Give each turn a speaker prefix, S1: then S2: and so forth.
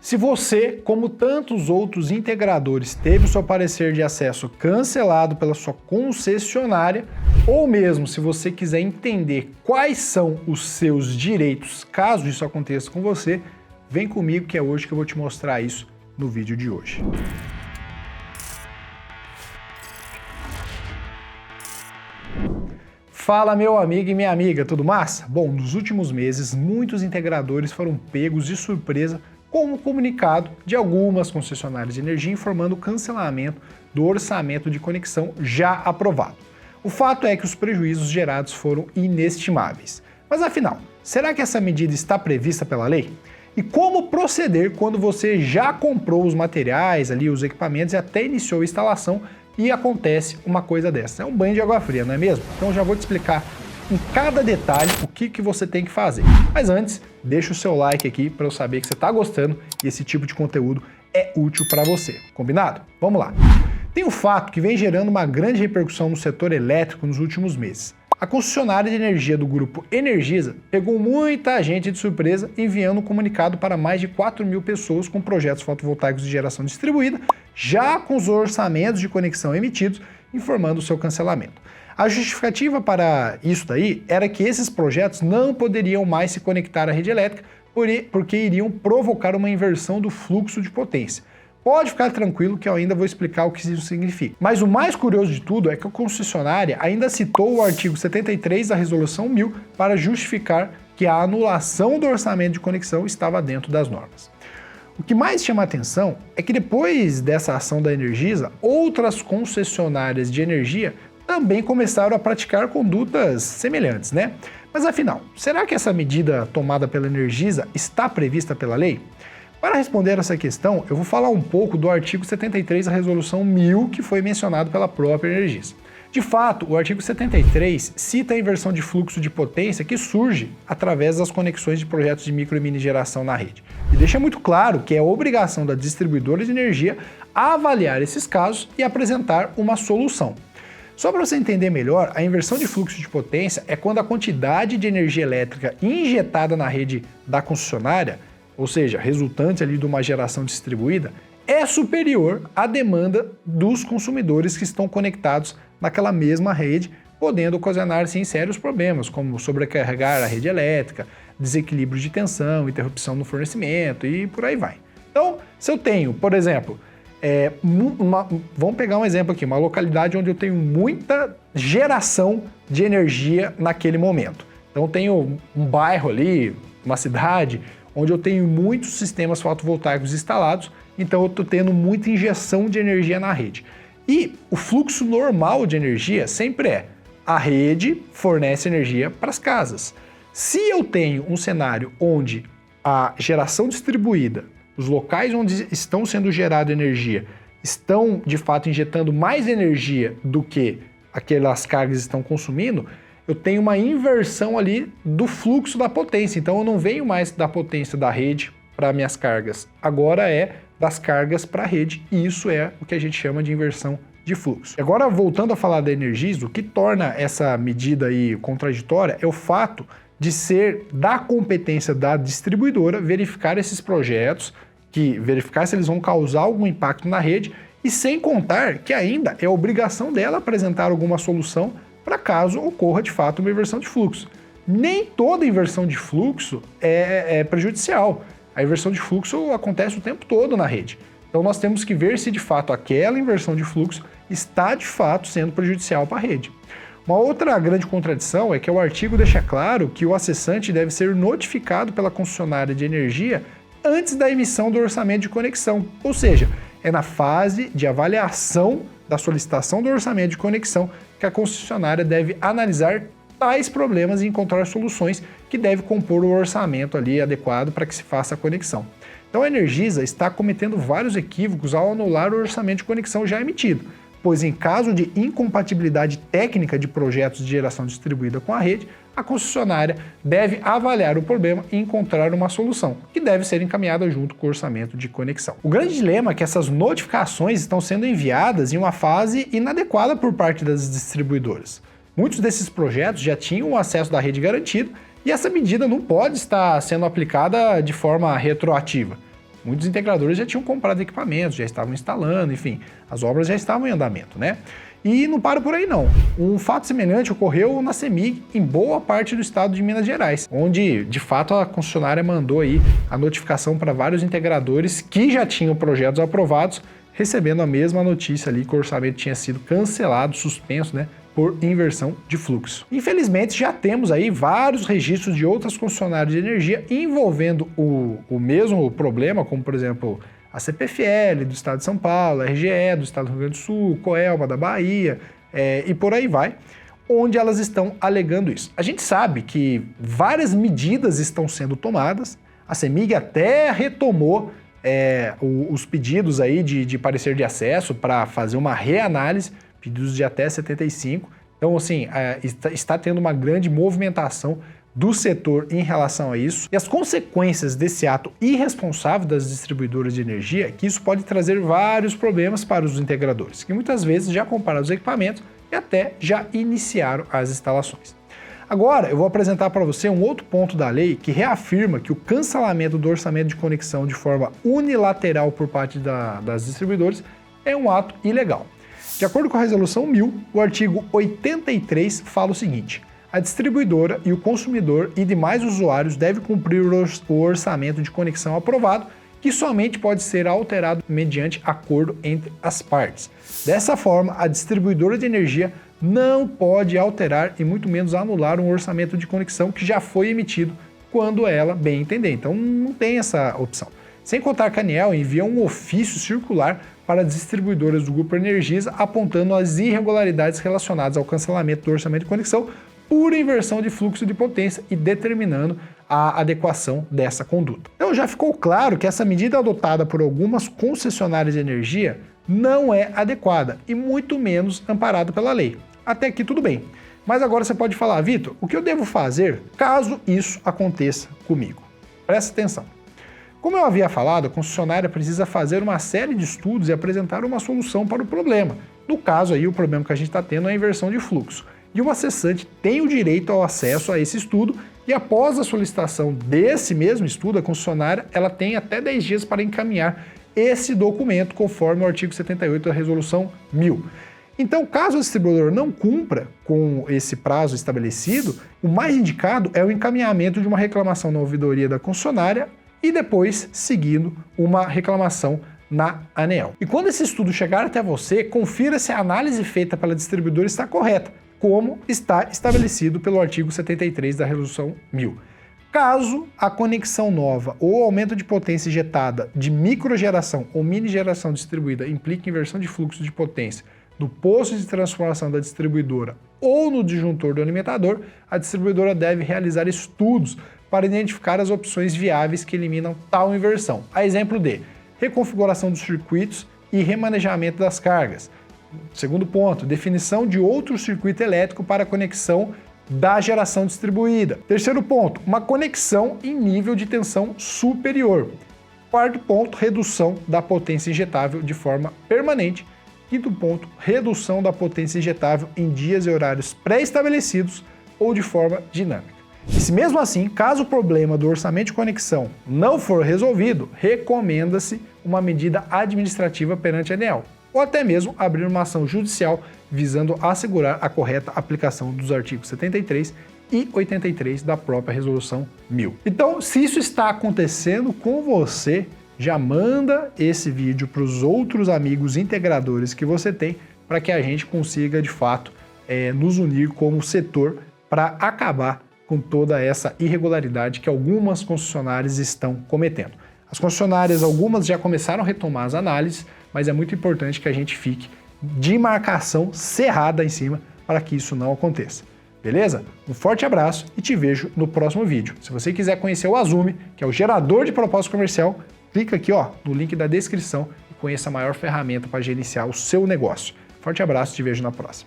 S1: Se você, como tantos outros integradores, teve o seu parecer de acesso cancelado pela sua concessionária, ou mesmo se você quiser entender quais são os seus direitos caso isso aconteça com você, vem comigo que é hoje que eu vou te mostrar isso no vídeo de hoje. Fala meu amigo e minha amiga, tudo massa? Bom, nos últimos meses muitos integradores foram pegos de surpresa com um comunicado de algumas concessionárias de energia informando o cancelamento do orçamento de conexão já aprovado. O fato é que os prejuízos gerados foram inestimáveis. Mas afinal, será que essa medida está prevista pela lei? E como proceder quando você já comprou os materiais, os equipamentos e até iniciou a instalação e acontece uma coisa dessa? É um banho de água fria, não é mesmo? Então já vou te explicar em cada detalhe o que você tem que fazer. Mas antes, deixa o seu like aqui para eu saber que você está gostando e esse tipo de conteúdo é útil para você. Combinado? Vamos lá. Tem um fato que vem gerando uma grande repercussão no setor elétrico nos últimos meses. A concessionária de energia do grupo Energisa pegou muita gente de surpresa enviando um comunicado para mais de 4.000 pessoas com projetos fotovoltaicos de geração distribuída, já com os orçamentos de conexão emitidos, informando o seu cancelamento. A justificativa para isso daí era que esses projetos não poderiam mais se conectar à rede elétrica porque iriam provocar uma inversão do fluxo de potência. Pode ficar tranquilo que eu ainda vou explicar o que isso significa. Mas o mais curioso de tudo é que a concessionária ainda citou o artigo 73 da Resolução 1000 para justificar que a anulação do orçamento de conexão estava dentro das normas. O que mais chama a atenção é que depois dessa ação da Energisa, outras concessionárias de energia também começaram a praticar condutas semelhantes, né? Mas afinal, será que essa medida tomada pela Energisa está prevista pela lei? Para responder essa questão, eu vou falar um pouco do artigo 73 da Resolução 1000 que foi mencionado pela própria Energisa. De fato, o artigo 73 cita a inversão de fluxo de potência que surge através das conexões de projetos de micro e mini geração na rede. E deixa muito claro que é obrigação da distribuidora de energia avaliar esses casos e apresentar uma solução. Só para você entender melhor, a inversão de fluxo de potência é quando a quantidade de energia elétrica injetada na rede da concessionária, ou seja, resultante ali de uma geração distribuída, é superior à demanda dos consumidores que estão conectados naquela mesma rede, podendo ocasionar sim sérios problemas, como sobrecarregar a rede elétrica, desequilíbrio de tensão, interrupção no fornecimento e por aí vai. Então, se eu tenho, por exemplo, vamos pegar um exemplo aqui, uma localidade onde eu tenho muita geração de energia naquele momento. Então eu tenho um bairro ali, uma cidade, onde eu tenho muitos sistemas fotovoltaicos instalados, então eu estou tendo muita injeção de energia na rede. E o fluxo normal de energia sempre é a rede fornece energia para as casas. Se eu tenho um cenário onde a geração distribuída, os locais onde estão sendo gerada energia estão, de fato, injetando mais energia do que aquelas cargas estão consumindo, eu tenho uma inversão ali do fluxo da potência. Então, eu não venho mais da potência da rede para minhas cargas. Agora é das cargas para a rede. E isso é o que a gente chama de inversão de fluxo. Agora, voltando a falar da Energisa, o que torna essa medida aí contraditória é o fato de ser da competência da distribuidora verificar esses projetos, verificar se eles vão causar algum impacto na rede e sem contar que ainda é obrigação dela apresentar alguma solução para caso ocorra de fato uma inversão de fluxo. Nem toda inversão de fluxo é prejudicial. A inversão de fluxo acontece o tempo todo na rede. Então nós temos que ver se de fato aquela inversão de fluxo está de fato sendo prejudicial para a rede. Uma outra grande contradição é que o artigo deixa claro que o acessante deve ser notificado pela concessionária de energia antes da emissão do orçamento de conexão, ou seja, é na fase de avaliação da solicitação do orçamento de conexão que a concessionária deve analisar tais problemas e encontrar soluções que devem compor o orçamento ali adequado para que se faça a conexão. Então a Energisa está cometendo vários equívocos ao anular o orçamento de conexão já emitido, pois em caso de incompatibilidade técnica de projetos de geração distribuída com a rede, a concessionária deve avaliar o problema e encontrar uma solução, que deve ser encaminhada junto com o orçamento de conexão. O grande dilema é que essas notificações estão sendo enviadas em uma fase inadequada por parte das distribuidoras. Muitos desses projetos já tinham o acesso da rede garantido e essa medida não pode estar sendo aplicada de forma retroativa. Muitos integradores já tinham comprado equipamentos, já estavam instalando, enfim, as obras já estavam em andamento, né? E não para por aí não. Um fato semelhante ocorreu na CEMIG, em boa parte do estado de Minas Gerais, onde, de fato, a concessionária mandou aí a notificação para vários integradores que já tinham projetos aprovados, recebendo a mesma notícia ali que o orçamento tinha sido cancelado, suspenso, né, por inversão de fluxo. Infelizmente, já temos aí vários registros de outras concessionárias de energia envolvendo o mesmo problema, como, por exemplo, a CPFL do estado de São Paulo, a RGE do estado do Rio Grande do Sul, Coelba da Bahia, e por aí vai, onde elas estão alegando isso. A gente sabe que várias medidas estão sendo tomadas, a CEMIG até retomou os pedidos aí de parecer de acesso para fazer uma reanálise, pedidos de até 75. Então, assim, está tendo uma grande movimentação do setor em relação a isso. E as consequências desse ato irresponsável das distribuidoras de energia é que isso pode trazer vários problemas para os integradores, que muitas vezes já compraram os equipamentos e até já iniciaram as instalações. Agora, eu vou apresentar para você um outro ponto da lei que reafirma que o cancelamento do orçamento de conexão de forma unilateral por parte das distribuidoras é um ato ilegal. De acordo com a Resolução 1000, o artigo 83 fala o seguinte: a distribuidora e o consumidor e demais usuários devem cumprir o orçamento de conexão aprovado, que somente pode ser alterado mediante acordo entre as partes. Dessa forma, a distribuidora de energia não pode alterar e muito menos anular um orçamento de conexão que já foi emitido quando ela bem entender. Então não tem essa opção. Sem contar que a ANEEL envia um ofício circular para as distribuidoras do Grupo Energisa apontando as irregularidades relacionadas ao cancelamento do orçamento de conexão por inversão de fluxo de potência e determinando a adequação dessa conduta. Então já ficou claro que essa medida adotada por algumas concessionárias de energia não é adequada e muito menos amparada pela lei. Até aqui tudo bem. Mas agora você pode falar: Vitor, o que eu devo fazer caso isso aconteça comigo? Presta atenção. Como eu havia falado, a concessionária precisa fazer uma série de estudos e apresentar uma solução para o problema. No caso aí, o problema que a gente está tendo é a inversão de fluxo. E o acessante tem o direito ao acesso a esse estudo e após a solicitação desse mesmo estudo, a concessionária ela tem até 10 dias para encaminhar esse documento conforme o artigo 78 da Resolução 1000. Então, caso o distribuidor não cumpra com esse prazo estabelecido, o mais indicado é o encaminhamento de uma reclamação na ouvidoria da concessionária e depois seguindo uma reclamação na ANEEL. E quando esse estudo chegar até você, confira se a análise feita pela distribuidora está correta, como está estabelecido pelo artigo 73 da Resolução 1000. Caso a conexão nova ou aumento de potência injetada de microgeração ou mini geração distribuída implique inversão de fluxo de potência no posto de transformação da distribuidora ou no disjuntor do alimentador, a distribuidora deve realizar estudos para identificar as opções viáveis que eliminam tal inversão. A exemplo de reconfiguração dos circuitos e remanejamento das cargas. Segundo ponto, definição de outro circuito elétrico para a conexão da geração distribuída. Terceiro ponto, uma conexão em nível de tensão superior. Quarto ponto, redução da potência injetável de forma permanente. Quinto ponto, redução da potência injetável em dias e horários pré-estabelecidos ou de forma dinâmica. E se mesmo assim, caso o problema do orçamento de conexão não for resolvido, recomenda-se uma medida administrativa perante a ANEEL, ou até mesmo abrir uma ação judicial visando assegurar a correta aplicação dos artigos 73 e 83 da própria Resolução 1000. Então, se isso está acontecendo com você, já manda esse vídeo para os outros amigos integradores que você tem, para que a gente consiga, de fato, nos unir como setor para acabar com toda essa irregularidade que algumas concessionárias estão cometendo. As concessionárias, algumas já começaram a retomar as análises, mas é muito importante que a gente fique de marcação cerrada em cima para que isso não aconteça. Beleza? Um forte abraço e te vejo no próximo vídeo. Se você quiser conhecer o Azume, que é o gerador de propósito comercial, clica aqui no link da descrição e conheça a maior ferramenta para gerenciar o seu negócio. Forte abraço e te vejo na próxima.